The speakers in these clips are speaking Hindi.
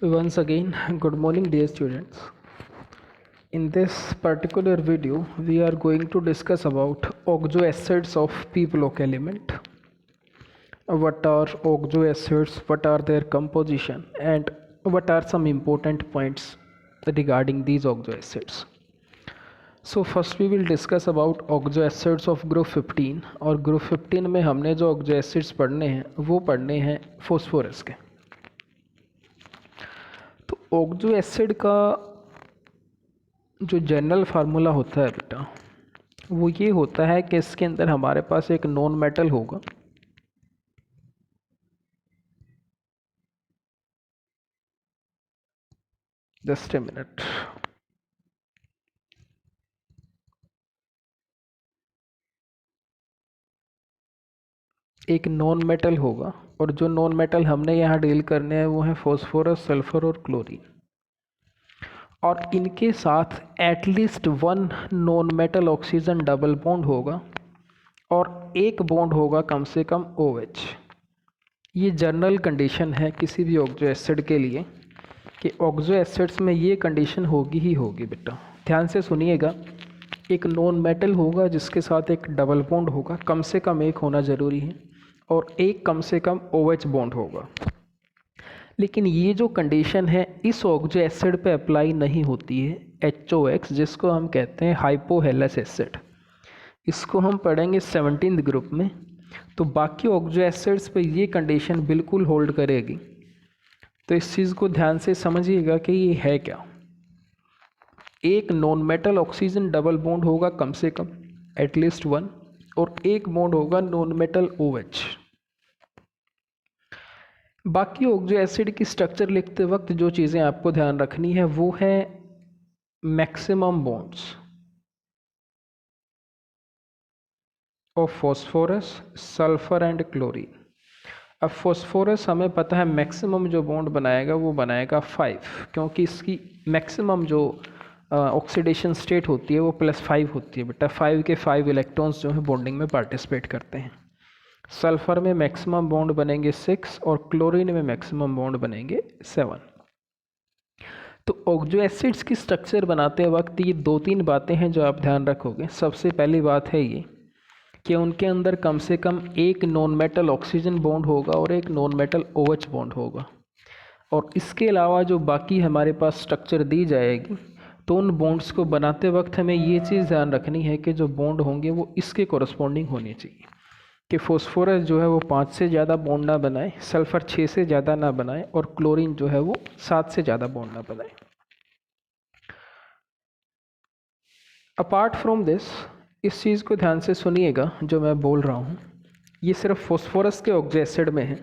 Once again, good morning, dear students. In this particular video, we are going to discuss about oxo acids of p-block element. What are oxo acids? What are their composition? And what are some important points regarding these oxo acids? So first we will discuss about oxo acids of group 15 और ग्रुप 15 में हमने जो oxo acids पढ़ने हैं वो पढ़ने हैं फॉस्फोरस के। तो ऑक्सो एसिड का जो जनरल फार्मूला होता है बेटा वो ये होता है कि इसके अंदर हमारे पास एक नॉन मेटल होगा जस्ट ए मिनट। एक नॉन मेटल होगा और जो नॉन मेटल हमने यहाँ डील करने हैं वो है फॉस्फोरस, सल्फर और क्लोरीन। और इनके साथ at least one non metal oxygen double bond होगा और एक बॉन्ड होगा कम से कम OH। ये जनरल कंडीशन है किसी भी ऑक्सो एसिड के लिए कि ऑक्सो एसिड्स में ये कंडीशन होगी ही होगी बेटा। ध्यान से सुनिएगा, एक नॉन मेटल होगा जिसके साथ एक डबल बॉन्ड होगा, कम से कम एक होना ज़रूरी है, और एक कम से कम OH बॉन्ड होगा। लेकिन ये जो कंडीशन है इस ऑक्सो एसिड पे अप्लाई नहीं होती है HOX, जिसको हम कहते हैं हाइपोहेलस एसिड। इसको हम पढ़ेंगे 17th ग्रुप में। तो बाकी ऑक्सो एसिड्स पे ये कंडीशन बिल्कुल होल्ड करेगी। तो इस चीज़ को ध्यान से समझिएगा कि ये है क्या। एक non metal oxygen double bond होगा कम से कम एटलीस्ट वन, और एक बॉन्ड होगा नॉन मेटल OH। बाकी ऑक्सो एसिड की स्ट्रक्चर लिखते वक्त जो चीज़ें आपको ध्यान रखनी है वो है maximum bonds of phosphorus, sulphur and chlorine. अब फॉस्फोरस हमें पता है मैक्सिमम जो बॉन्ड बनाएगा वो बनाएगा 5, क्योंकि इसकी मैक्सिमम जो ऑक्सीडेशन स्टेट होती है वो +5 होती है बेटा। 5 के 5 इलेक्ट्रॉन्स जो है बॉन्डिंग में पार्टिसिपेट करते हैं। सल्फर में मैक्सिमम बॉन्ड बनेंगे 6 और क्लोरीन में मैक्सिमम बॉन्ड बनेंगे 7। तो ऑक्सो एसिड्स की स्ट्रक्चर बनाते वक्त ये 2-3 बातें हैं जो आप ध्यान रखोगे। सबसे पहली बात है ये कि उनके अंदर कम से कम एक नॉन मेटल ऑक्सीजन बॉन्ड होगा और एक नॉन मेटल OH बॉन्ड होगा। और इसके अलावा जो बाकी हमारे पास स्ट्रक्चर दी जाएगी तो उन बॉन्ड्स को बनाते वक्त हमें ये चीज़ ध्यान रखनी है कि जो बॉन्ड होंगे वो इसके कॉरस्पॉन्डिंग होने चाहिए कि फॉस्फोरस जो है वो 5 से ज़्यादा बॉन्ड ना बनाए, सल्फ़र 6 से ज़्यादा ना बनाए और क्लोरीन जो है वो 7 से ज़्यादा बॉन्ड ना बनाए। अपार्ट फ्रॉम दिस, इस चीज़ को ध्यान से सुनिएगा जो मैं बोल रहा हूँ, ये सिर्फ फॉस्फोरस के ऑक्सो एसिड में है।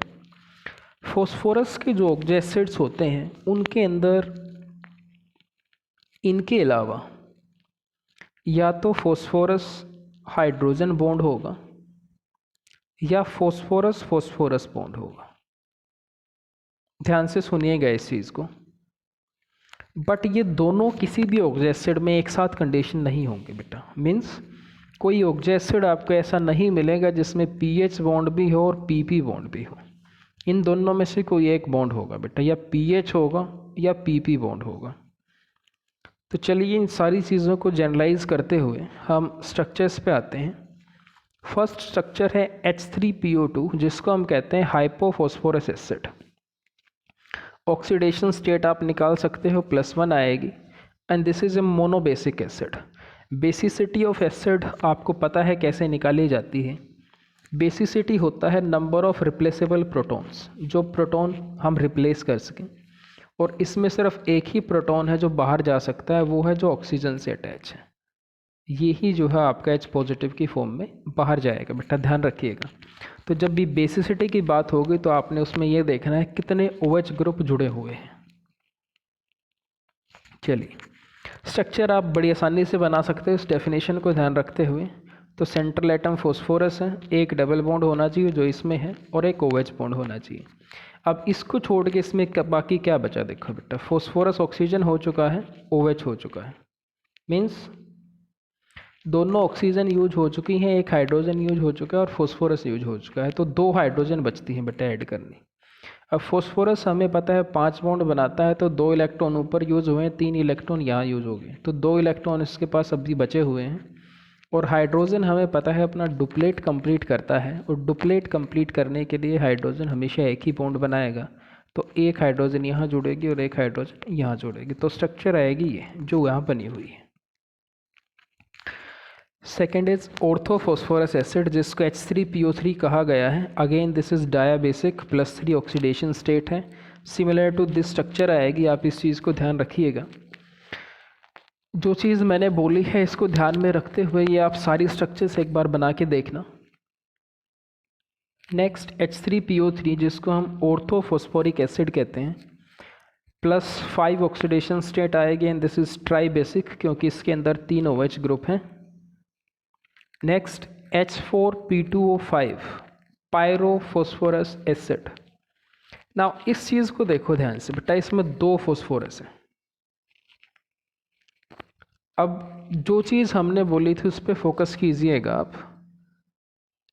फॉस्फोरस के जो ऑक्सो एसिड्स होते हैं उनके अंदर इनके अलावा या तो फॉस्फोरस हाइड्रोजन बॉन्ड होगा या फॉस्फोरस फॉस्फोरस बॉन्ड होगा। ध्यान से सुनिएगा इस चीज़ को। बट ये दोनों किसी भी ऑक्सो एसिड में एक साथ कंडीशन नहीं होंगे बेटा। मीन्स कोई ऑक्सो एसिड आपको ऐसा नहीं मिलेगा जिसमें PH बॉन्ड भी हो और PP बॉन्ड भी हो। इन दोनों में से कोई एक बॉन्ड होगा बेटा, या PH होगा या PP बॉन्ड होगा। तो चलिए इन सारी चीज़ों को जनरलाइज करते हुए हम स्ट्रक्चर्स पे आते हैं। फर्स्ट स्ट्रक्चर है H3PO2, जिसको हम कहते हैं हाइपोफॉस्फोरस एसिड। ऑक्सीडेशन स्टेट आप निकाल सकते हो +1 आएगी, and this is a monobasic acid. Basicity of acid आपको पता है कैसे निकाली जाती है। बेसिसिटी होता है नंबर ऑफ रिप्लेसेबल प्रोटॉन्स, जो प्रोटॉन हम रिप्लेस कर सकें, और इसमें सिर्फ एक ही प्रोटॉन है जो बाहर जा सकता है, वो है जो ऑक्सीजन से अटैच है। यही जो है आपका H पॉजिटिव की फॉर्म में बाहर जाएगा बेटा, ध्यान रखिएगा। तो जब भी बेसिसिटी की बात होगी तो आपने उसमें ये देखना है कितने OH ग्रुप जुड़े हुए हैं। चलिए स्ट्रक्चर आप बड़ी आसानी से बना सकते हो इस डेफिनेशन को ध्यान रखते हुए। तो सेंट्रल एटम फॉस्फोरस है, एक डबल बॉन्ड होना चाहिए जो इसमें है और एक OH बॉन्ड होना चाहिए। अब इसको छोड़ के इसमें बाकी क्या बचा देखो बेटा। फॉस्फोरस ऑक्सीजन हो चुका है, OH हो चुका है, मीन्स दोनों ऑक्सीजन यूज हो चुकी हैं, एक हाइड्रोजन यूज हो चुका है और फॉस्फोरस यूज हो चुका है। तो 2 हाइड्रोजन बचती हैं बेटा ऐड करनी। अब फोस्फोरस हमें पता है 5 बॉन्ड बनाता है, तो 2 इलेक्ट्रॉन ऊपर यूज़ हुए हैं, 3 इलेक्ट्रॉन यहाँ यूज़ हो गए, तो 2 इलेक्ट्रॉन इसके पास अभी बचे हुए हैं। और हाइड्रोजन हमें पता है अपना डुप्लेट कंप्लीट करता है, और डुप्लेट कंप्लीट करने के लिए हाइड्रोजन हमेशा एक ही बॉन्ड बनाएगा, तो एक हाइड्रोजन यहाँ जुड़ेगी और एक हाइड्रोजन यहाँ जुड़ेगी, तो स्ट्रक्चर आएगी ये जो यहाँ बनी हुई है। सेकेंड इज ऑर्थोफॉस्फोरस एसिड, जिसको H3PO3 कहा गया है। Again this is dibasic +3 oxidation state है। सिमिलर टू दिस स्ट्रक्चर आएगी, आप इस चीज़ को ध्यान रखिएगा। जो चीज़ मैंने बोली है इसको ध्यान में रखते हुए ये आप सारी स्ट्रक्चर्स एक बार बना के देखना। नेक्स्ट H3PO3, जिसको हम ऑर्थोफॉस्फोरिक एसिड कहते हैं, +5 ऑक्सीडेशन स्टेट आएगी एंड दिस इज ट्राइबेसिक, क्योंकि इसके अंदर 3 OH ग्रुप हैं। Next H4P2O5 pyrophosphorous acid. Now इस चीज़ को देखो ध्यान से बेटा, इसमें 2 फॉस्फोरस हैं। अब जो चीज़ हमने बोली थी उस पर फोकस कीजिएगा आप।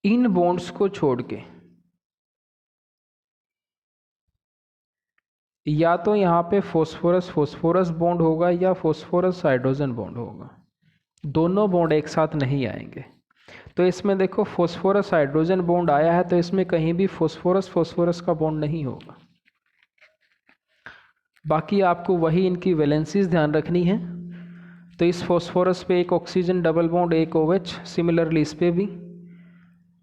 इन बॉन्ड्स को छोड़ के या तो यहाँ पे फॉस्फोरस फॉस्फोरस बॉन्ड होगा या फॉस्फोरस हाइड्रोजन बॉन्ड होगा, दोनों बॉन्ड एक साथ नहीं आएंगे। तो इसमें देखो फॉस्फोरस हाइड्रोजन बॉन्ड आया है, तो इसमें कहीं भी फॉस्फोरस फॉस्फोरस का बॉन्ड नहीं होगा। बाकी आपको वही इनकी वैलेंसीज ध्यान रखनी है। तो इस फॉस्फोरस पे एक ऑक्सीजन डबल बॉन्ड, एक OH, सिमिलरली इस पे भी।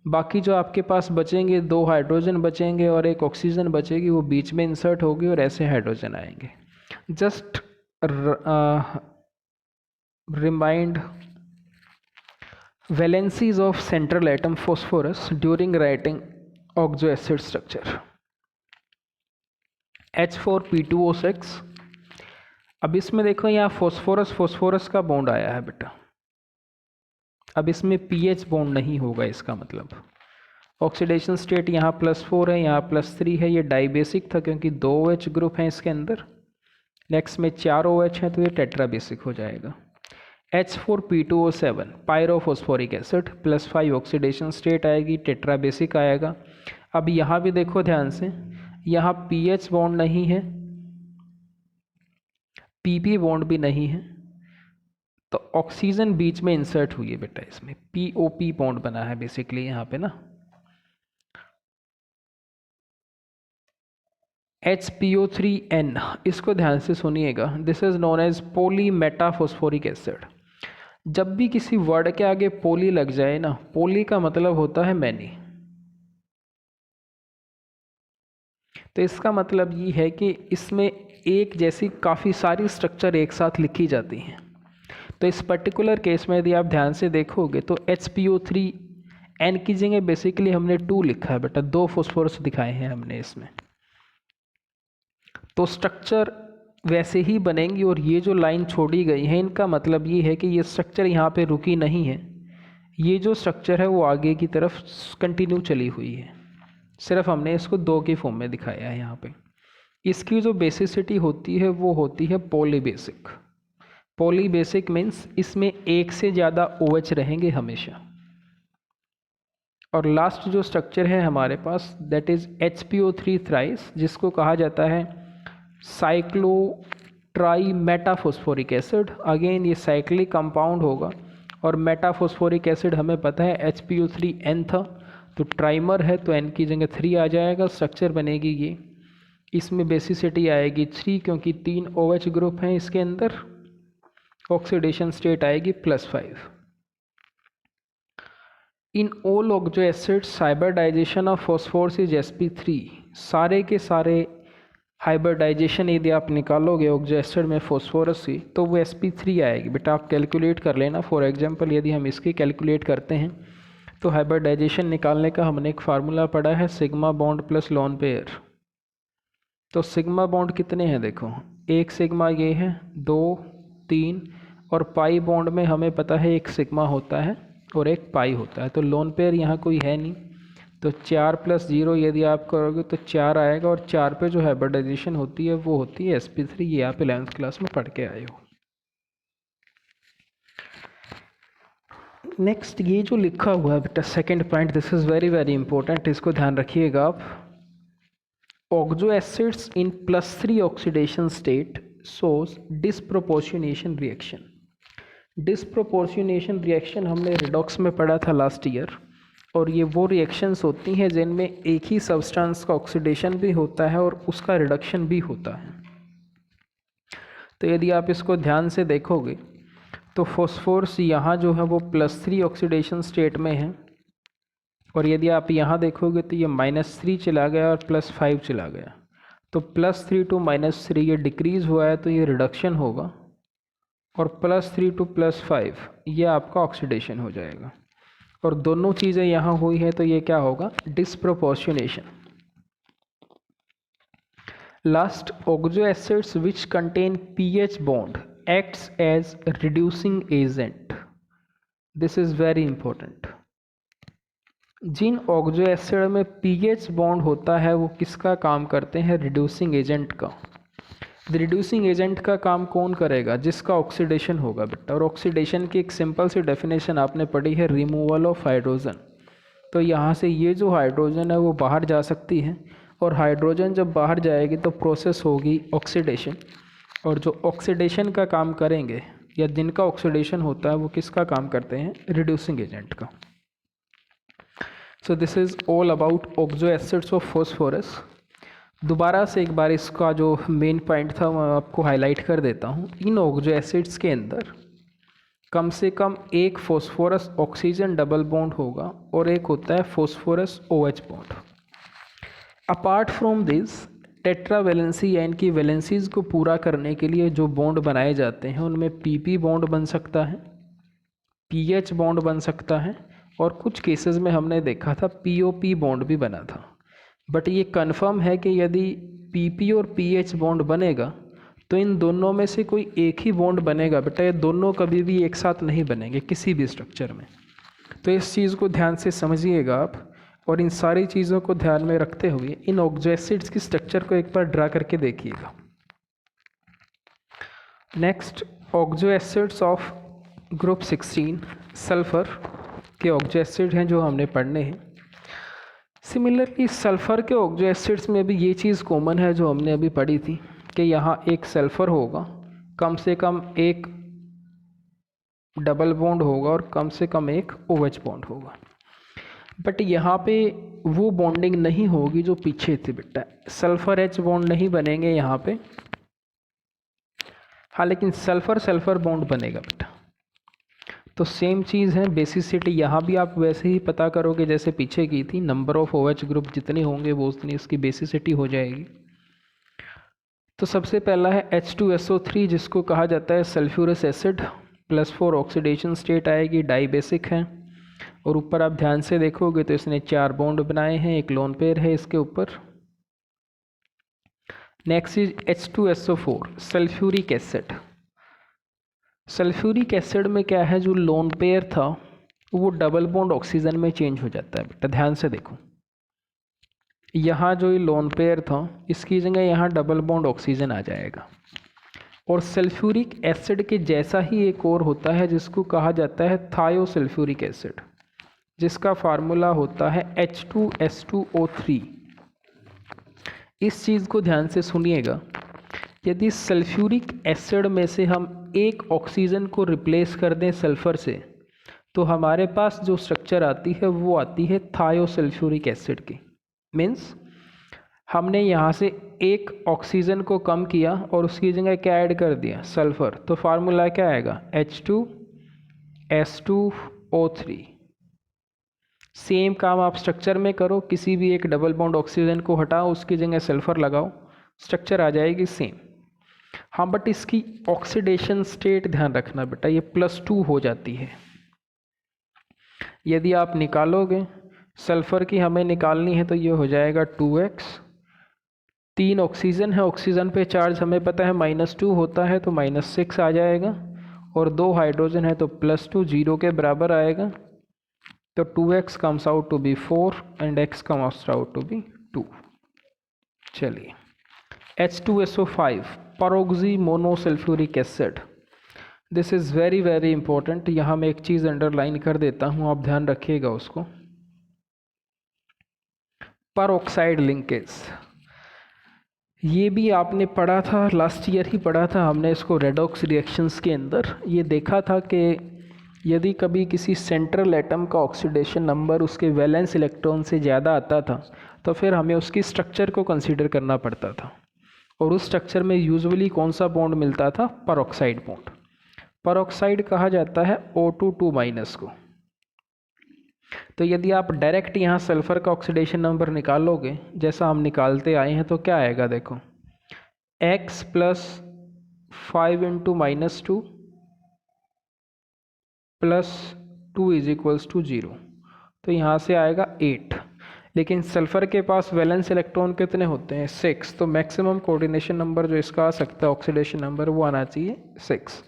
बाकी जो आपके पास बचेंगे 2 हाइड्रोजन बचेंगे और एक ऑक्सीजन बचेगी, वो बीच में इंसर्ट होगी और ऐसे हाइड्रोजन आएंगे। Just remind valencies of central atom phosphorus during writing oxoacid structure. H4P2O6। अब इसमें देखो यहाँ फॉस्फोरस फॉस्फोरस का बॉन्ड आया है बेटा, अब इसमें pH बॉन्ड नहीं होगा, इसका मतलब ऑक्सीडेशन स्टेट यहाँ +4 है, यहाँ +3 है, ये डाइबेसिक था क्योंकि 2 OH ग्रुप हैं इसके अंदर। नेक्स्ट में 4 OH हैं, तो ये टेट्राबेसिक हो जाएगा। H4P2O7 pyrophosphoric acid, +5 oxidation state आएगी, टेट्राबेसिक आएगा। अब यहाँ भी देखो ध्यान से, यहाँ pH बॉन्ड नहीं है, PP बॉन्ड भी नहीं है, तो ऑक्सीजन बीच में इंसर्ट हुई है बेटा, इसमें POP बॉन्ड बना है बेसिकली यहाँ पे ना। HPO3N, इसको ध्यान से सुनिएगा, this is known as polymetaphosphoric acid. जब भी किसी वर्ड के आगे पोली लग जाए ना, पोली का मतलब होता है मैनी, तो इसका मतलब ये है कि इसमें एक जैसी काफ़ी सारी स्ट्रक्चर एक साथ लिखी जाती हैं। तो इस पर्टिकुलर केस में यदि आप ध्यान से देखोगे तो HPO3N की जगह बेसिकली हमने 2 लिखा है बेटा, 2 फॉस्फोरस दिखाए हैं हमने इसमें, तो स्ट्रक्चर वैसे ही बनेंगी। और ये जो लाइन छोड़ी गई है इनका मतलब ये है कि ये स्ट्रक्चर यहाँ पे रुकी नहीं है, ये जो स्ट्रक्चर है वो आगे की तरफ कंटिन्यू चली हुई है, सिर्फ हमने इसको 2 के फॉर्म में दिखाया है यहाँ पे। इसकी जो बेसिसिटी होती है वो होती है पॉलीबेसिक। पॉलीबेसिक मीन्स इसमें एक से ज़्यादा OH रहेंगे हमेशा। और लास्ट जो स्ट्रक्चर है हमारे पास दैट इज़ HPO3 थ्राइस, जिसको कहा जाता है साइक्लोट्राईमेटाफॉस्फोरिक एसिड। अगेन ये साइक्लिक कंपाउंड होगा, और मेटाफॉस्फोरिक एसिड हमें पता है HPO3N था, तो ट्राइमर है तो N की जगह 3 आ जाएगा, स्ट्रक्चर बनेगी ये। इसमें बेसिसिटी आएगी 3 क्योंकि 3 OH ग्रुप हैं इसके अंदर, ऑक्सीडेशन स्टेट आएगी +5। In all oxo acids hybridisation of phosphorus is sp3। सारे के सारे हाइब्रिडाइजेशन यदि आप निकालोगे ऑक्सो एसिड में फॉस्फोरस की तो वो sp3 आएगी बेटा, आप कैलकुलेट कर लेना। फॉर एग्जांपल यदि हम इसकी कैलकुलेट करते हैं तो हाइब्रिडाइजेशन निकालने का हमने एक फार्मूला पढ़ा है, sigma bond plus lone pair. तो सिग्मा बॉन्ड कितने हैं देखो, एक सिग्मा ये है, 2 3, और पाई बॉन्ड में हमें पता है एक सिग्मा होता है और एक पाई होता है, तो लोन पेयर यहाँ कोई है नहीं, तो 4 + 0 यदि आप करोगे तो 4 आएगा, और 4 पे जो हाइब्रिडाइजेशन होती है वो होती है sp3। ये आप 11th क्लास में पढ़ के आए हो। नेक्स्ट ये जो लिखा हुआ है बेटा second point, this is very very important, इसको ध्यान रखिएगा आप। ऑक्सो एसिड्स इन +3 oxidation state shows disproportionation reaction. Disproportionation reaction हमने रिडॉक्स में पढ़ा था लास्ट ईयर, और ये वो रिएक्शंस होती हैं जिनमें एक ही सब्सटेंस का ऑक्सीडेशन भी होता है और उसका रिडक्शन भी होता है। तो यदि आप इसको ध्यान से देखोगे तो फॉस्फोरस यहाँ जो है वो +3 ऑक्सीडेशन स्टेट में है, और यदि आप यहाँ देखोगे तो ये -3 चला गया और +5 चला गया। तो +3 to -3 ये डिक्रीज़ हुआ है, तो ये रिडक्शन होगा, और +3 to +5 ये आपका ऑक्सीडेशन हो जाएगा। और दोनों चीज़ें यहाँ हुई है तो ये क्या होगा, disproportionation. Last, oxo acids which contain pH bond acts as reducing agent. This is very important. जिन ऑक्सो एसिड में pH बॉन्ड होता है वो किसका काम करते हैं, रिड्यूसिंग एजेंट का। रिड्यूसिंग एजेंट का काम कौन करेगा, जिसका ऑक्सीडेशन होगा बेटा। और ऑक्सीडेशन की एक सिंपल सी डेफिनेशन आपने पढ़ी है, रिमूवल ऑफ हाइड्रोजन। तो यहाँ से ये जो हाइड्रोजन है वो बाहर जा सकती है, और हाइड्रोजन जब बाहर जाएगी तो प्रोसेस होगी ऑक्सीडेशन, और जो ऑक्सीडेशन का काम करेंगे या जिनका ऑक्सीडेशन होता है वो किसका काम करते हैं, रिड्यूसिंग एजेंट का। So this is all about oxo acids of phosphorus. दोबारा से एक बार इसका जो मेन पॉइंट था मैं आपको हाईलाइट कर देता हूँ। इन ऑक्सो एसिड्स के अंदर कम से कम एक फॉस्फोरस ऑक्सीजन डबल बॉन्ड होगा और एक होता है phosphorus OH bond. Apart from this, tetravalency या इनकी वैलेंसीज़ को पूरा करने के लिए जो बॉन्ड बनाए जाते हैं उनमें PP बॉन्ड बन सकता है, PH बॉन्ड बन सकता है, और कुछ केसेस में हमने देखा था POP बॉन्ड भी बना था। बट ये कंफर्म है कि यदि PP और PH बॉन्ड बनेगा तो इन दोनों में से कोई एक ही बॉन्ड बनेगा बेटा, ये दोनों कभी भी एक साथ नहीं बनेंगे किसी भी स्ट्रक्चर में। तो इस चीज़ को ध्यान से समझिएगा आप, और इन सारी चीज़ों को ध्यान में रखते हुए इन ऑक्सो एसिड्स की स्ट्रक्चर को एक बार ड्रा करके देखिएगा। Next, oxo acids of group 16 sulphur के ऑक्सो एसिड हैं जो हमने पढ़ने हैं। सिमिलरली सल्फ़र के ऑक्सो एसिड्स में भी ये चीज़ कॉमन है जो हमने अभी पढ़ी थी कि यहाँ एक सल्फ़र होगा, कम से कम एक डबल बॉन्ड होगा और कम से कम एक OH बॉन्ड होगा। बट यहाँ पे वो बॉन्डिंग नहीं होगी जो पीछे थी बेटा, सल्फ़र H बॉन्ड नहीं बनेंगे यहाँ पे। हाँ, लेकिन सल्फ़र सल्फ़र बॉन्ड बनेगा बेटा। तो सेम चीज़ है, बेसिसिटी यहाँ भी आप वैसे ही पता करोगे जैसे पीछे की थी। नंबर ऑफ OH ग्रुप जितने होंगे वो उतनी उसकी बेसिसिटी हो जाएगी। तो सबसे पहला है H2SO3 जिसको कहा जाता है सल्फ्यूरस एसिड, +4 ऑक्सीडेशन स्टेट आएगी, डाई बेसिक है। और ऊपर आप ध्यान से देखोगे तो इसने 4 बॉन्ड बनाए हैं, एक लोन पेयर है इसके ऊपर। Next is H2SO4 sulphuric acid. Sulphuric acid में क्या है, जो लोन पेयर था वो डबल बॉन्ड ऑक्सीजन में चेंज हो जाता है बेटा। ध्यान से देखो, यहाँ जो ये लोन पेयर था इसकी जगह यहाँ डबल बॉन्ड ऑक्सीजन आ जाएगा। और सल्फ्यूरिक एसिड के जैसा ही एक और होता है जिसको कहा जाता है थायोसल्फ्यूरिक एसिड, जिसका फार्मूला होता है H2S2O3। इस चीज़ को ध्यान से सुनिएगा, यदि सल्फ्यूरिक एसिड में से हम एक ऑक्सीजन को रिप्लेस कर दें सल्फ़र से तो हमारे पास जो स्ट्रक्चर आती है वो आती है थायोसल्फ्यूरिक एसिड की। मीन्स हमने यहाँ से एक ऑक्सीजन को कम किया और उसकी जगह क्या ऐड कर दिया, सल्फ़र। तो फार्मूला क्या आएगा, H2S2O3। सेम काम आप स्ट्रक्चर में करो, किसी भी एक डबल बॉन्ड ऑक्सीजन को हटाओ, उसकी जगह सल्फ़र लगाओ, स्ट्रक्चर आ जाएगी सेम। हाँ, बट इसकी ऑक्सीडेशन स्टेट ध्यान रखना बेटा, ये +2 हो जाती है। यदि आप निकालोगे सल्फ़र की हमें निकालनी है तो ये हो जाएगा 2x। 3 ऑक्सीजन है, ऑक्सीजन पे चार्ज हमें पता है -2 होता है तो -6 आ जाएगा, और 2 हाइड्रोजन है तो +2 0 के बराबर आएगा। तो 2x comes out to be 4 and x comes out to be 2। चलिए, H2SO5 peroxy monosulphuric acid. This is very very important. यहाँ मैं एक चीज़ अंडरलाइन कर देता हूँ, आप ध्यान रखिएगा उसको। परऑक्साइड लिंकेज, ये भी आपने पढ़ा था, लास्ट ईयर ही पढ़ा था हमने इसको रेडॉक्स रिएक्शंस के अंदर। ये देखा था कि यदि कभी किसी सेंट्रल एटम का ऑक्सीडेशन नंबर उसके वैलेंस इलेक्ट्रॉन से ज़्यादा आता था तो फिर हमें उसकी स्ट्रक्चर को कंसीडर करना पड़ता था, और उस स्ट्रक्चर में यूजुअली कौन सा बॉन्ड मिलता था? Peroxide bond. परऑक्साइड कहा जाता है O2 को। तो यदि आप डायरेक्ट यहाँ सल्फ़र का ऑक्सीडेशन नंबर निकालोगे जैसा हम निकालते आए हैं तो क्या आएगा? देखो, x + 5 × -2 + 2 = 0, तो यहाँ से आएगा 8। लेकिन सल्फ़र के पास वैलेंस इलेक्ट्रॉन कितने होते हैं? 6। तो मैक्सिमम कोऑर्डिनेशन नंबर जो इसका आ सकता है ऑक्सीडेशन नंबर, वो आना चाहिए 6।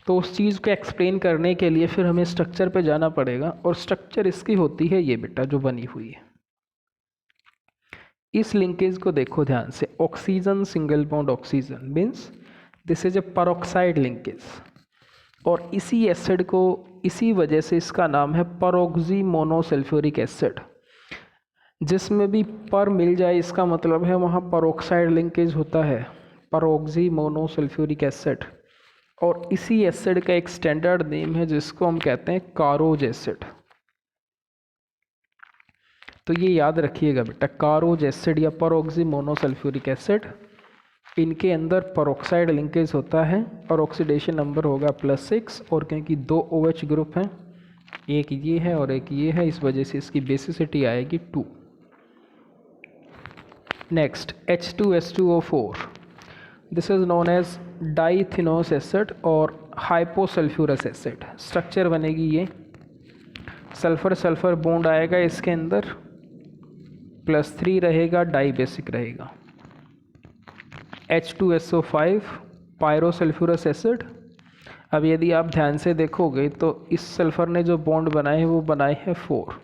तो उस चीज़ को एक्सप्लेन करने के लिए फिर हमें स्ट्रक्चर पे जाना पड़ेगा, और स्ट्रक्चर इसकी होती है ये बेटा जो बनी हुई है। इस लिंकेज को देखो ध्यान से, oxygen single bond oxygen means this is a peroxide linkage, और इसी एसिड को, इसी वजह से इसका नाम है परऑक्सी मोनोसल्फ्यूरिक एसिड। जिसमें भी पर मिल जाए इसका मतलब है वहाँ परऑक्साइड लिंकेज होता है, परऑक्सी मोनोसल्फ्यूरिक एसिड। और इसी एसिड का एक स्टैंडर्ड नेम है जिसको हम कहते हैं कारोज एसिड। तो ये याद रखिएगा बेटा, कारोज एसिड या परऑक्सी मोनोसल्फ्यूरिक एसिड, इनके अंदर परऑक्साइड लिंकेज होता है और ऑक्सीडेशन नंबर होगा +6। और क्योंकि 2 OH ग्रुप हैं, एक ये है और एक ये है, इस वजह से इसकी बेसिसिटी आएगी 2। Next H2StuO4, this is known as dithionous acid और हाइपोसल्फ्यूरस एसिड। स्ट्रक्चर बनेगी ये, सल्फर सल्फर बॉन्ड आएगा इसके अंदर, +3 रहेगा, डाई बेसिक रहेगा। H2SO5 पायरोसल्फ्यूरस acid. अब यदि आप ध्यान से देखोगे तो इस सल्फ़र ने जो बॉन्ड बनाए हैं वो बनाए हैं 4,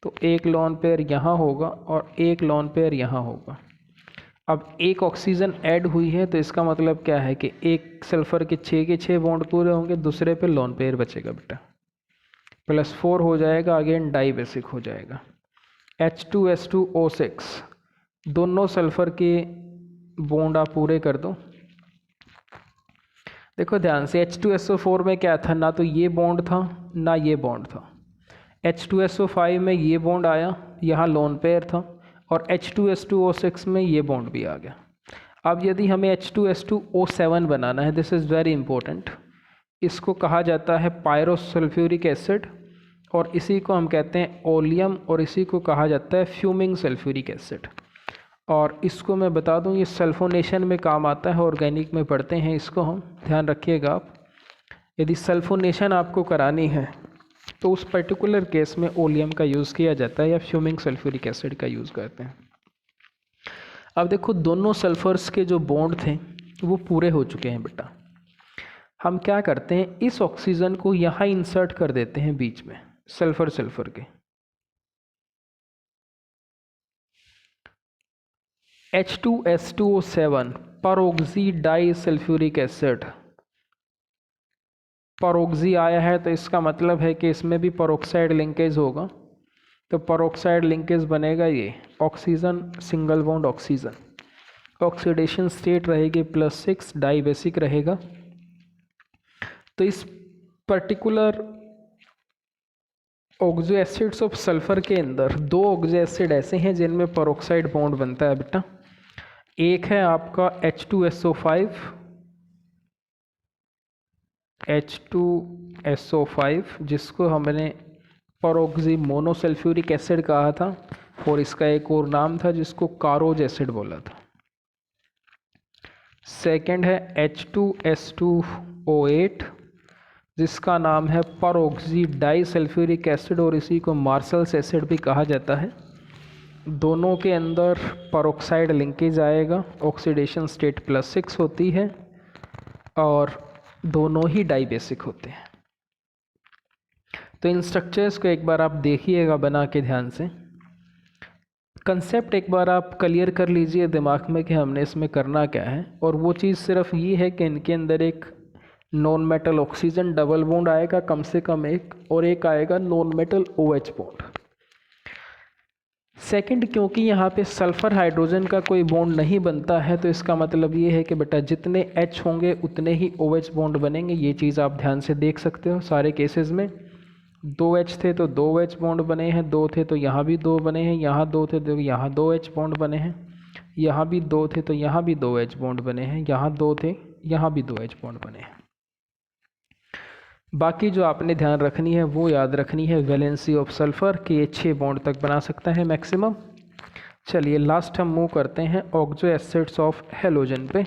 तो एक लोन पेयर यहाँ होगा और एक लोन पेयर यहाँ होगा। अब एक ऑक्सीजन ऐड हुई है तो इसका मतलब क्या है कि एक सल्फ़र के 6 के 6 बॉन्ड पूरे होंगे, दूसरे पे लोन पेयर बचेगा बेटा, +4 हो जाएगा, अगेन डाई बेसिक हो जाएगा। H2S2O6, दोनों सल्फ़र के बॉन्ड आप पूरे कर दो। देखो ध्यान से, H2SO4 में क्या था? ना तो ये बॉन्ड था ना ये बॉन्ड था। H2SO5 में ये बॉन्ड आया, यहाँ लोन पेयर था, और H2S2O6 में ये बॉन्ड भी आ गया। अब यदि हमें H2S2O7 बनाना है, दिस इज़ वेरी इंपॉर्टेंट, इसको कहा जाता है पायरोसल्फ्यूरिक एसिड, और इसी को हम कहते हैं ओलियम, और इसी को कहा जाता है फ्यूमिंग सल्फ्यूरिक एसिड। और इसको मैं बता दूं, ये सल्फोनेशन में काम आता है, ऑर्गेनिक में पढ़ते हैं इसको हम, ध्यान रखिएगा आप। यदि सल्फोनेशन आपको करानी है तो उस पर्टिकुलर केस में ओलियम का यूज़ किया जाता है या फ्यूमिंग सल्फ्यूरिक एसिड का यूज़ करते हैं। अब देखो, दोनों सल्फर्स के जो बॉन्ड थे वो पूरे हो चुके हैं बेटा। हम क्या करते हैं, इस ऑक्सीजन को यहाँ इंसर्ट कर देते हैं बीच में सल्फर सल्फर के। H2S2O7 peroxy di sulphuric acid, peroxy आया है तो इसका मतलब है कि इसमें भी परऑक्साइड लिंकेज होगा, तो परऑक्साइड लिंकेज बनेगा ये oxygen single bond oxygen. Oxidation state रहेगी +6, डाई बेसिक रहेगा। तो इस particular oxo acids of sulphur के अंदर 2 ऑक्सो एसिड ऐसे हैं जिनमें परऑक्साइड बॉन्ड बनता है बेटा। एक है आपका H2SO5 जिसको हमने परऑक्सी मोनोसल्फ्यूरिक एसिड कहा था, और इसका एक और नाम था जिसको कारोज एसिड बोला था। सेकंड है H2S2O8 जिसका नाम है परऑक्सी डाई सल्फ्यूरिक एसिड, और इसी को मार्शल्स एसिड भी कहा जाता है। दोनों के अंदर परऑक्साइड लिंकेज आएगा, ऑक्सीडेशन स्टेट +6 होती है, और दोनों ही डाई बेसिक होते हैं। तो इन स्ट्रक्चर्स को एक बार आप देखिएगा बना के ध्यान से, कंसेप्ट एक बार आप क्लियर कर लीजिए दिमाग में कि हमने इसमें करना क्या है। और वो चीज़ सिर्फ ये है कि इनके अंदर एक non metal oxygen double bond आएगा कम से कम एक, और एक आएगा non metal OH bond. Second, क्योंकि यहाँ पे सल्फ़र हाइड्रोजन का कोई बॉन्ड नहीं बनता है, तो इसका मतलब ये है कि बेटा जितने H होंगे उतने ही OH बॉन्ड बनेंगे। ये चीज़ आप ध्यान से देख सकते हो सारे केसेस में। 2H थे तो 2H बॉन्ड बने हैं, 2 थे तो यहाँ भी 2 बने हैं, यहाँ 2 थे तो यहाँ 2H बॉन्ड बने हैं, यहाँ भी 2 थे तो यहाँ भी 2H बॉन्ड बने हैं, यहाँ 2 थे यहाँ भी 2H बॉन्ड बने हैं। बाकी जो आपने ध्यान रखनी है वो याद रखनी है वैलेंसी ऑफ सल्फ़र कि ये 6 बॉन्ड तक बना सकता है मैक्सिमम। चलिए लास्ट हम मूव करते हैं ऑक्सो एसिड्स ऑफ हेलोजन पे।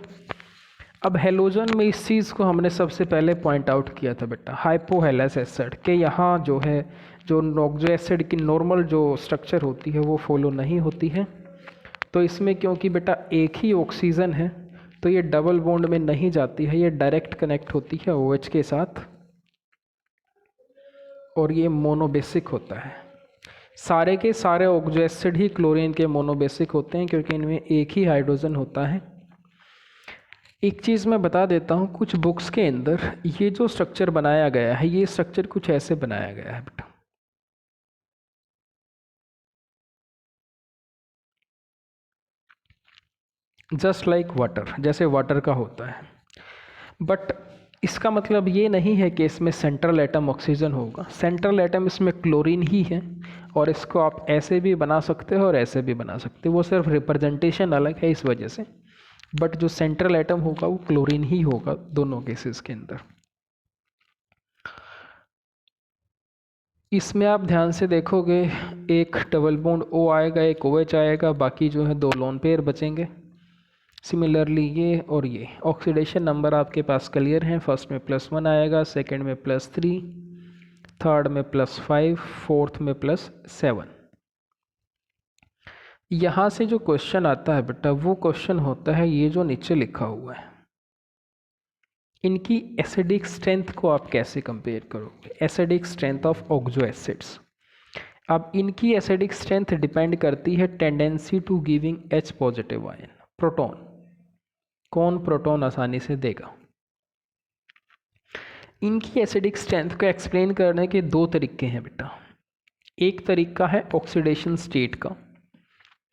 अब हेलोजन में इस चीज़ को हमने सबसे पहले पॉइंट आउट किया था बेटा, हाइपोहेलस एसिड के यहाँ जो है जो ऑक्सो एसिड की नॉर्मल जो स्ट्रक्चर होती है वो फॉलो नहीं होती है। तो इसमें क्योंकि बेटा एक ही ऑक्सीजन है तो ये डबल बॉन्ड में नहीं जाती है, ये डायरेक्ट कनेक्ट होती है OH के साथ और ये मोनोबेसिक होता है। सारे के सारे ऑक्सो एसिड ही क्लोरीन के मोनोबेसिक होते हैं क्योंकि इनमें एक ही हाइड्रोजन होता है। एक चीज़ मैं बता देता हूँ, कुछ बुक्स के अंदर ये जो स्ट्रक्चर बनाया गया है ये स्ट्रक्चर कुछ ऐसे बनाया गया है बेटा, जस्ट लाइक वाटर, जैसे वाटर का होता है। बट इसका मतलब ये नहीं है कि इसमें सेंट्रल एटम ऑक्सीजन होगा। सेंट्रल एटम इसमें क्लोरीन ही है और इसको आप ऐसे भी बना सकते हो और ऐसे भी बना सकते हो, वो सिर्फ रिप्रेजेंटेशन अलग है इस वजह से। बट जो सेंट्रल एटम होगा वो क्लोरीन ही होगा दोनों केसेस के अंदर। इसमें आप ध्यान से देखोगे एक डबल बॉन्ड O आएगा, एक OH आएगा, बाकी जो है 2 लोन पेयर बचेंगे। सिमिलरली ये और ये ऑक्सीडेशन नंबर आपके पास क्लियर हैं, फर्स्ट में +1 आएगा, सेकंड में +3, थर्ड में +5, फोर्थ में +7। यहाँ से जो क्वेश्चन आता है बेटा वो क्वेश्चन होता है ये जो नीचे लिखा हुआ है, इनकी एसिडिक स्ट्रेंथ को आप कैसे कंपेयर करोगे, acidic strength of oxo acids. अब इनकी एसिडिक स्ट्रेंथ डिपेंड करती है tendency to giving H positive ion, proton, कौन प्रोटॉन आसानी से देगा। इनकी एसिडिक स्ट्रेंथ को एक्सप्लेन करने के 2 तरीके हैं बेटा। एक तरीका है ऑक्सीडेशन स्टेट का,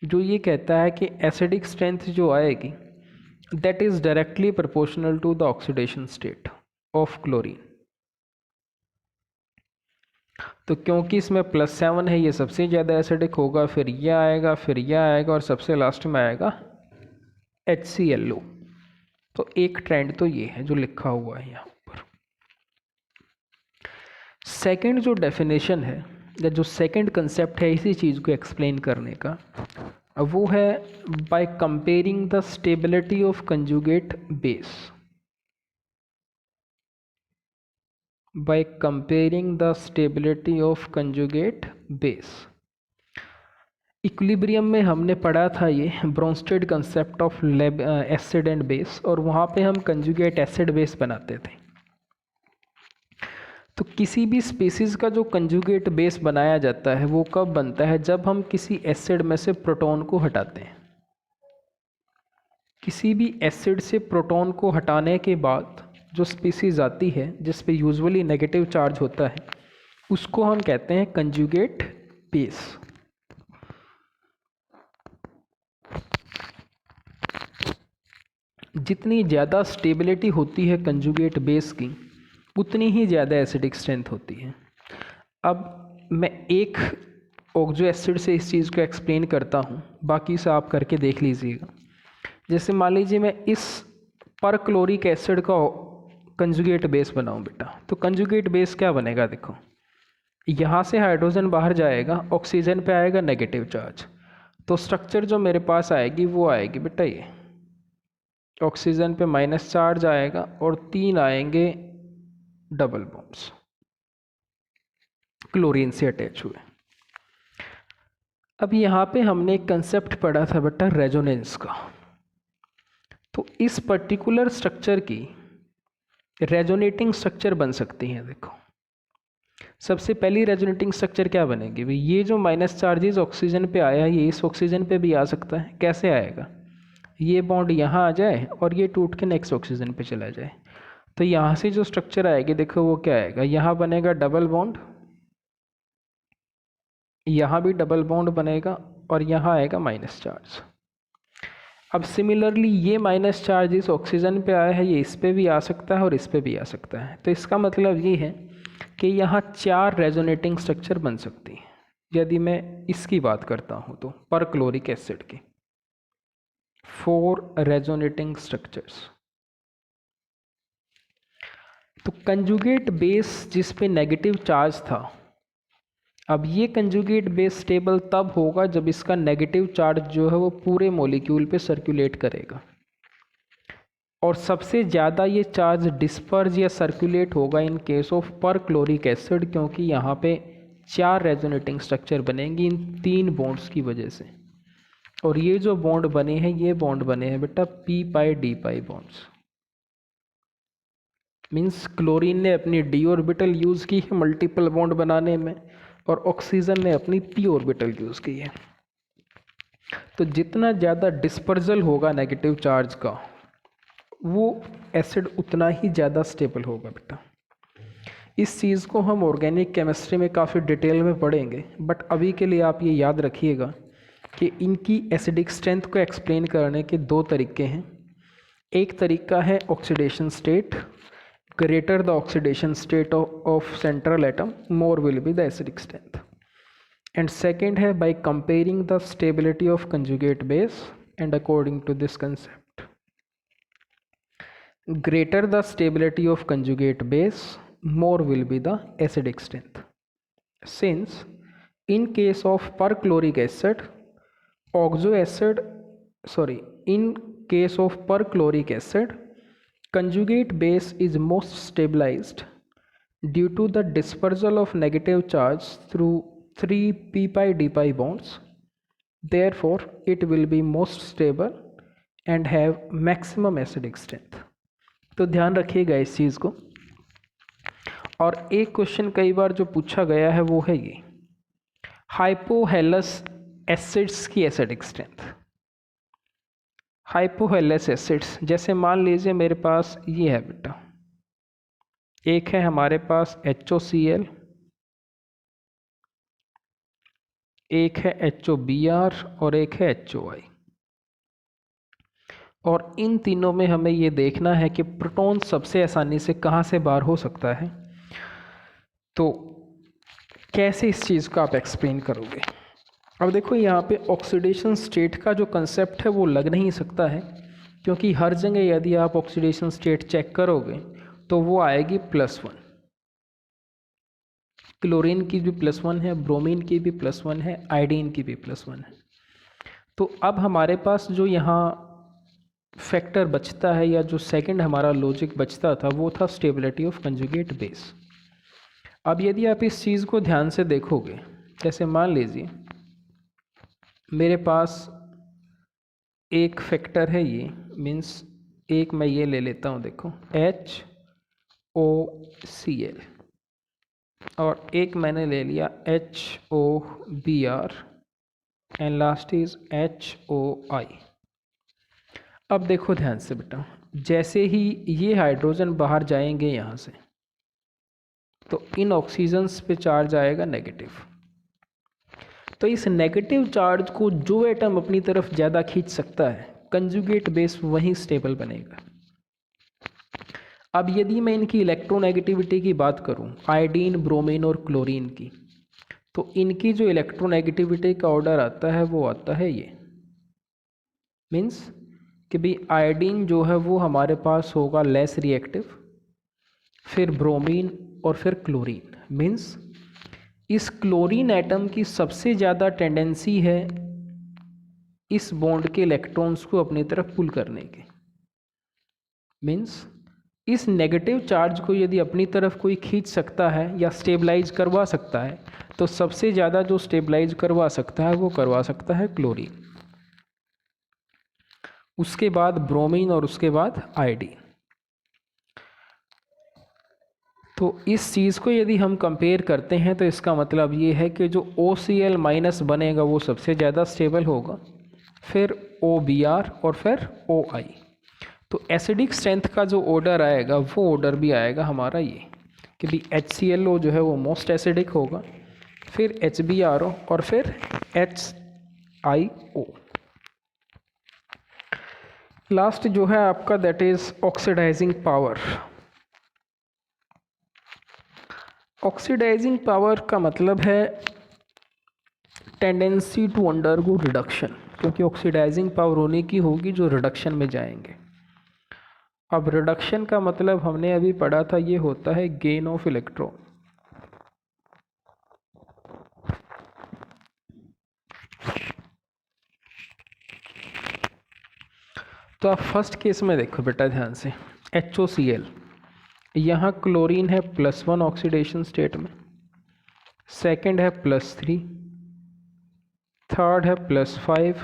जो ये कहता है कि एसिडिक स्ट्रेंथ जो आएगी that is directly proportional to the oxidation state of chlorine. तो क्योंकि इसमें +7 है ये सबसे ज़्यादा एसिडिक होगा, फिर यह आएगा, फिर यह आएगा और सबसे लास्ट में आएगा HClO। तो एक ट्रेंड तो ये है जो लिखा हुआ है यहाँ पर। सेकंड जो डेफिनेशन है या जो सेकंड कंसेप्ट है इसी चीज़ को एक्सप्लेन करने का, वो है by comparing the stability of conjugate base, by comparing the stability of conjugate base. Equilibrium में हमने पढ़ा था ये Bronsted concept of acid and base, और वहाँ पे हम कंजुगेट एसिड बेस बनाते थे। तो किसी भी स्पीसीज़ का जो कंजुगेट बेस बनाया जाता है वो कब बनता है, जब हम किसी एसिड में से प्रोटॉन को हटाते हैं। किसी भी एसिड से प्रोटॉन को हटाने के बाद जो स्पीसीज़ आती है जिस पे यूजुअली नेगेटिव चार्ज होता है उसको हम कहते हैं कंजुगेट बेस। जितनी ज़्यादा स्टेबिलिटी होती है कंजुगेट बेस की उतनी ही ज़्यादा एसिडिक स्ट्रेंथ होती है। अब मैं एक ऑक्सो एसिड से इस चीज़ को एक्सप्लेन करता हूँ, बाकी से आप करके देख लीजिएगा। जैसे मान लीजिए मैं इस पर क्लोरिक एसिड का कंजुगेट बेस बनाऊँ बेटा, तो कंजुगेट बेस क्या बनेगा, देखो यहाँ से हाइड्रोजन बाहर जाएगा, ऑक्सीजन पे आएगा नेगेटिव चार्ज, तो स्ट्रक्चर जो मेरे पास आएगी वो आएगी बेटा ये, ऑक्सीजन पे माइनस चार्ज आएगा और 3 आएंगे डबल बॉन्ड्स क्लोरीन से अटैच हुए। अब यहाँ पे हमने एक कंसेप्ट पढ़ा था बेटा रेजोनेंस का, तो इस पर्टिकुलर स्ट्रक्चर की रेजोनेटिंग स्ट्रक्चर बन सकती हैं। देखो सबसे पहली रेजोनेटिंग स्ट्रक्चर क्या बनेगी भाई, ये जो माइनस चार्जेस ऑक्सीजन पे आया ये इस ऑक्सीजन पे भी आ सकता है। कैसे आएगा, ये बॉन्ड यहाँ आ जाए और ये टूट के नेक्स्ट ऑक्सीजन पे चला जाए, तो यहाँ से जो स्ट्रक्चर आएगी देखो वो क्या आएगा, यहाँ बनेगा डबल बॉन्ड, यहाँ भी डबल बॉन्ड बनेगा और यहाँ आएगा माइनस चार्ज। अब सिमिलरली ये माइनस चार्ज इस ऑक्सीजन पे आया है, ये इस पे भी आ सकता है और इस पे भी आ सकता है। तो इसका मतलब ये है कि यहाँ 4 रेजोनेटिंग स्ट्रक्चर बन सकती हैं यदि मैं इसकी बात करता हूँ तो, पर क्लोरिक एसिड की 4 रेजोनेटिंग स्ट्रक्चर्स। तो कंजुगेट बेस जिस पे नेगेटिव चार्ज था, अब ये कंजुगेट बेस स्टेबल तब होगा जब इसका नेगेटिव चार्ज जो है वो पूरे मॉलिक्यूल पे सर्कुलेट करेगा, और सबसे ज़्यादा ये चार्ज डिस्पर्ज या सर्कुलेट होगा इन केस ऑफ पर क्लोरिक एसिड, क्योंकि यहाँ पे 4 रेजोनेटिंग स्ट्रक्चर बनेंगी इन 3 बॉन्ड्स की वजह से। और ये जो बॉन्ड बने हैं, ये बॉन्ड बने हैं बेटा P pi D pi bonds. Means chlorine ने अपनी डी ऑर्बिटल यूज़ की है मल्टीपल बॉन्ड बनाने में, और ऑक्सीजन ने अपनी पी ऑर्बिटल यूज़ की है। तो जितना ज़्यादा डिस्पर्जल होगा नेगेटिव चार्ज का, वो एसिड उतना ही ज़्यादा स्टेबल होगा बेटा। इस चीज़ को हम ऑर्गेनिक केमिस्ट्री में काफ़ी डिटेल में पढ़ेंगे, बट अभी के लिए आप ये याद रखिएगा कि इनकी एसिडिक स्ट्रेंथ को एक्सप्लेन करने के 2 तरीके हैं। एक तरीका है oxidation state, greater the oxidation state of central atom, more will be the acidic strength. And second है by comparing the stability of conjugate base, and according to this concept, greater the stability of conjugate base, more will be the acidic strength. Since in case of perchloric acid, in case of perchloric acid, conjugate base is most stabilized due to the dispersal of negative charge through 3 p pi d pi bonds. Therefore, it will be most stable and have maximum acidic strength. तो ध्यान रखिएगा इस चीज़ को। और एक क्वेश्चन कई बार जो पूछा गया है वो है ये, हाइपोहेलस एसिड्स की एसिडिक स्ट्रेंथ। हाइपोहेलस एसिड्स, जैसे मान लीजिए मेरे पास ये है बेटा, एक है हमारे पास HOCl, एक है HOBr और एक है HOI। और इन तीनों में हमें ये देखना है कि प्रोटॉन सबसे आसानी से कहाँ से बाहर हो सकता है। तो कैसे इस चीज़ को आप एक्सप्लेन करोगे? अब देखो यहाँ पे ऑक्सीडेशन स्टेट का जो कंसेप्ट है वो लग नहीं सकता है, क्योंकि हर जगह यदि आप ऑक्सीडेशन स्टेट चेक करोगे तो वो आएगी +1। क्लोरीन की भी +1 है, ब्रोमीन की भी +1 है, आयोडीन की भी +1 है। तो अब हमारे पास जो यहाँ फैक्टर बचता है, या जो सेकंड हमारा लॉजिक बचता था, वो था स्टेबिलिटी ऑफ कंजुगेट बेस। अब यदि आप इस चीज़ को ध्यान से देखोगे, जैसे मान लीजिए मेरे पास एक फैक्टर है, ये मीन्स एक मैं ये ले लेता हूँ, देखो HOCl, और एक मैंने ले लिया HOBr, and last is HOI। अब देखो ध्यान से बेटा, जैसे ही ये हाइड्रोजन बाहर जाएंगे यहाँ से, तो इन ऑक्सीजन्स पे चार्ज आएगा नेगेटिव। तो इस नेगेटिव चार्ज को जो एटम अपनी तरफ ज़्यादा खींच सकता है, कंजुगेट बेस वहीं स्टेबल बनेगा। अब यदि मैं इनकी इलेक्ट्रोनेगेटिविटी की बात करूं, आयोडीन, ब्रोमीन और क्लोरीन की, तो इनकी जो इलेक्ट्रोनेगेटिविटी का ऑर्डर आता है वो आता है ये, मीन्स कि भाई आयोडीन जो है वो हमारे पास होगा लेस रिएक्टिव, फिर ब्रोमीन और फिर क्लोरीन। मीन्स इस क्लोरीन एटम की सबसे ज़्यादा टेंडेंसी है इस बॉन्ड के इलेक्ट्रॉन्स को अपनी तरफ पुल करने के। मीन्स इस नेगेटिव चार्ज को यदि अपनी तरफ कोई खींच सकता है या स्टेबलाइज करवा सकता है, तो सबसे ज़्यादा जो स्टेबलाइज करवा सकता है वो करवा सकता है क्लोरीन, उसके बाद ब्रोमीन और उसके बाद आयोडीन। तो इस चीज़ को यदि हम कंपेयर करते हैं तो इसका मतलब ये है कि जो OCl माइनस बनेगा वो सबसे ज़्यादा स्टेबल होगा, फिर OBr और फिर OI। तो एसिडिक स्ट्रेंथ का जो ऑर्डर आएगा वो ऑर्डर भी आएगा हमारा ये कि भी HClO जो है वो मोस्ट एसिडिक होगा, फिर HBrO और फिर IO। लास्ट जो है आपका that is oxidising power. Oxidising power का मतलब है टेंडेंसी टू अंडरगो रिडक्शन, क्योंकि ऑक्सीडाइजिंग पावर होने की होगी जो रिडक्शन में जाएंगे। अब रिडक्शन का मतलब हमने अभी पढ़ा था, ये होता है गेन ऑफ इलेक्ट्रॉन। तो आप फर्स्ट केस में देखो बेटा ध्यान से, HOCl, यहाँ क्लोरीन है +1 ऑक्सीडेशन स्टेट में, सेकंड है +3, थर्ड है +5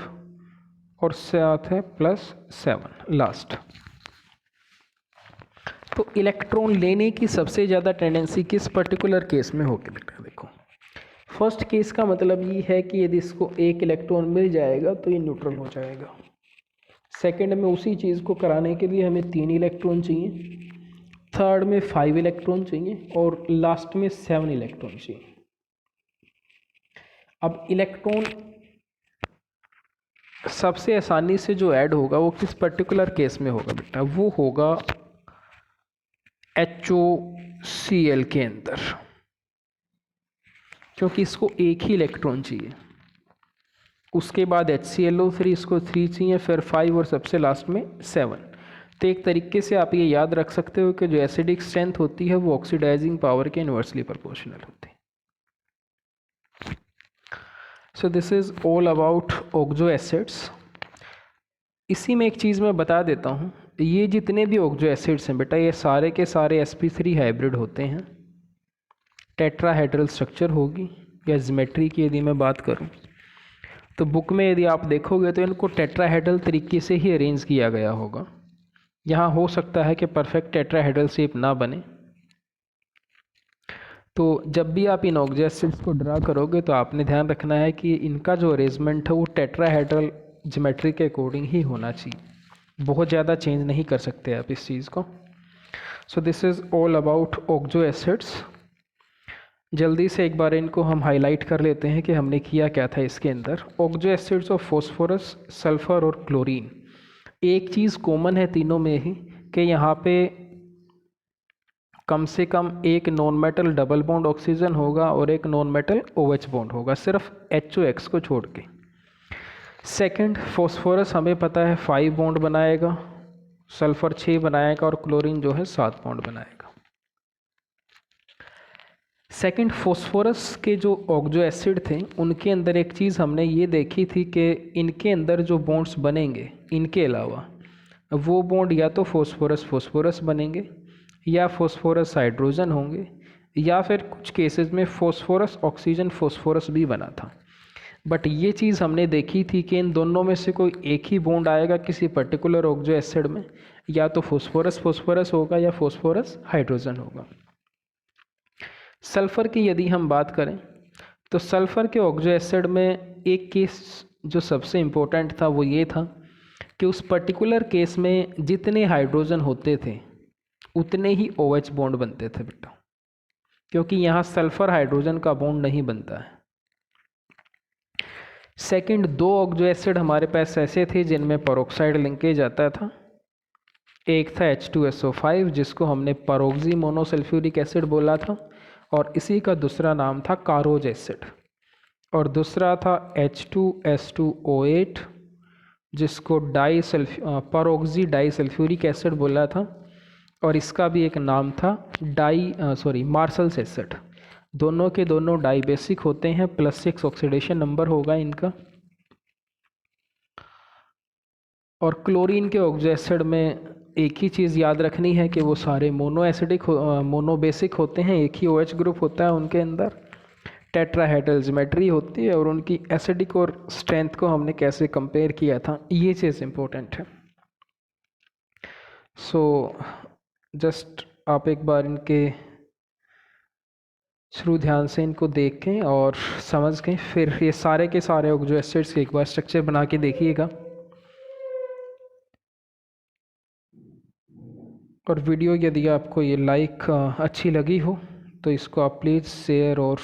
और साथ है +7 लास्ट। तो इलेक्ट्रॉन लेने की सबसे ज़्यादा टेंडेंसी किस पर्टिकुलर केस में होगी बेटा? देखो फर्स्ट केस का मतलब ये है कि यदि इसको एक इलेक्ट्रॉन मिल जाएगा तो ये न्यूट्रल हो जाएगा। सेकंड में उसी चीज़ को कराने के लिए हमें 3 इलेक्ट्रॉन चाहिए, थर्ड में 5 इलेक्ट्रॉन चाहिए और लास्ट में 7 इलेक्ट्रॉन चाहिए। अब इलेक्ट्रॉन सबसे आसानी से जो ऐड होगा वो किस पर्टिकुलर केस में होगा बेटा? वो होगा HOCl के अंदर, क्योंकि इसको एक ही इलेक्ट्रॉन चाहिए। उसके बाद HClO3, इसको 3 चाहिए, फिर 5 और सबसे लास्ट में 7। तो एक तरीके से आप ये याद रख सकते हो कि जो एसिडिक स्ट्रेंथ होती है वो ऑक्सीडाइजिंग पावर के इन्वर्सली प्रोपोर्शनल होती है। So this is all about oxo acids. इसी में एक चीज़ मैं बता देता हूँ, ये जितने भी ऑक्सो एसिड्स हैं बेटा ये सारे के सारे sp3 हाइब्रिड होते हैं। टेट्राहेड्रल स्ट्रक्चर होगी, या ज्योमेट्री की यदि मैं बात करूँ तो बुक में यदि आप देखोगे तो इनको टेट्राहेड्रल तरीके से ही अरेंज किया गया होगा। यहाँ हो सकता है कि परफेक्ट टेट्राहेड्रल शेप ना बने, तो जब भी आप इन ऑक्सो एसिड्स को ड्रा करोगे तो आपने ध्यान रखना है कि इनका जो अरेंजमेंट है वो टेट्राहेड्रल ज्योमेट्री के अकॉर्डिंग ही होना चाहिए, बहुत ज़्यादा चेंज नहीं कर सकते आप इस चीज़ को। So this is all about oxo acids. जल्दी से एक बार इनको हम हाईलाइट कर लेते हैं कि हमने किया क्या था इसके अंदर। Oxo acids of phosphorus, sulphur और क्लोरीन, एक चीज़ कॉमन है तीनों में ही कि यहाँ पे कम से कम एक non metal double bond oxygen होगा और एक नॉन मेटल OH बॉन्ड होगा, सिर्फ HOX को छोड़ के। सेकंड, फॉस्फोरस हमें पता है 5 बॉन्ड बनाएगा, सल्फर 6 बनाएगा और क्लोरीन जो है 7 बॉन्ड बनाएगा। सेकंड, फॉस्फोरस के जो ऑक्सो एसिड थे उनके अंदर एक चीज़ हमने ये देखी थी कि इनके अंदर जो बॉन्ड्स बनेंगे इनके अलावा वो बॉन्ड या तो फॉस्फोरस फॉस्फोरस बनेंगे या फॉस्फोरस हाइड्रोजन होंगे, या फिर कुछ केसेस में फॉस्फोरस ऑक्सीजन फॉस्फोरस भी बना था। बट ये चीज़ हमने देखी थी कि इन दोनों में से कोई एक ही बॉन्ड आएगा किसी पर्टिकुलर ऑक्सो एसिड में, या तो फॉस्फोरस फॉस्फोरस होगा या फॉस्फोरस हाइड्रोजन होगा। सल्फ़र की यदि हम बात करें तो सल्फ़र के ऑक्सो एसिड में एक केस जो सबसे इम्पोर्टेंट था वो ये था कि उस पर्टिकुलर केस में जितने हाइड्रोजन होते थे उतने ही OH बॉन्ड बनते थे बेटा, क्योंकि यहाँ सल्फ़र हाइड्रोजन का बॉन्ड नहीं बनता है। सेकंड, 2 ऑक्सो एसिड हमारे पास ऐसे थे जिनमें पेरोक्साइड लिंकेज आता था। एक था H2SO5 जिसको हमने पेरोक्सी मोनोसल्फ्यूरिक एसिड बोला था, और इसी का दूसरा नाम था कारोज एसिड। और दूसरा था H2S2O8 जिसको पेरोक्सी डाईसल्फ्यूरिक एसिड बोला था, और इसका भी एक नाम था मार्शल्स एसिड। दोनों के दोनों डाई बेसिक होते हैं, +6 ऑक्सीडेशन नंबर होगा इनका। और क्लोरीन के ऑक्सो एसिड में एक ही चीज़ याद रखनी है कि वो सारे मोनो बेसिक होते हैं, एक ही OH ग्रुप होता है उनके अंदर, टेट्राहेड्रल ज्योमेट्री होती है, और उनकी एसिडिक और स्ट्रेंथ को हमने कैसे कंपेयर किया था ये चीज़ इम्पोर्टेंट है। सो जस्ट आप एक बार इनके थ्रू ध्यान से इनको देखें और समझ के फिर ये सारे के सारे ऑक्सो एसिड्स के एक बार स्ट्रक्चर बना के देखिएगा। और वीडियो यदि आपको ये अच्छी लगी हो तो इसको आप प्लीज़ शेयर और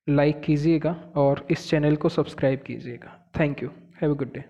लाइक कीजिएगा और इस चैनल को सब्सक्राइब कीजिएगा। Thank you. Have a good day.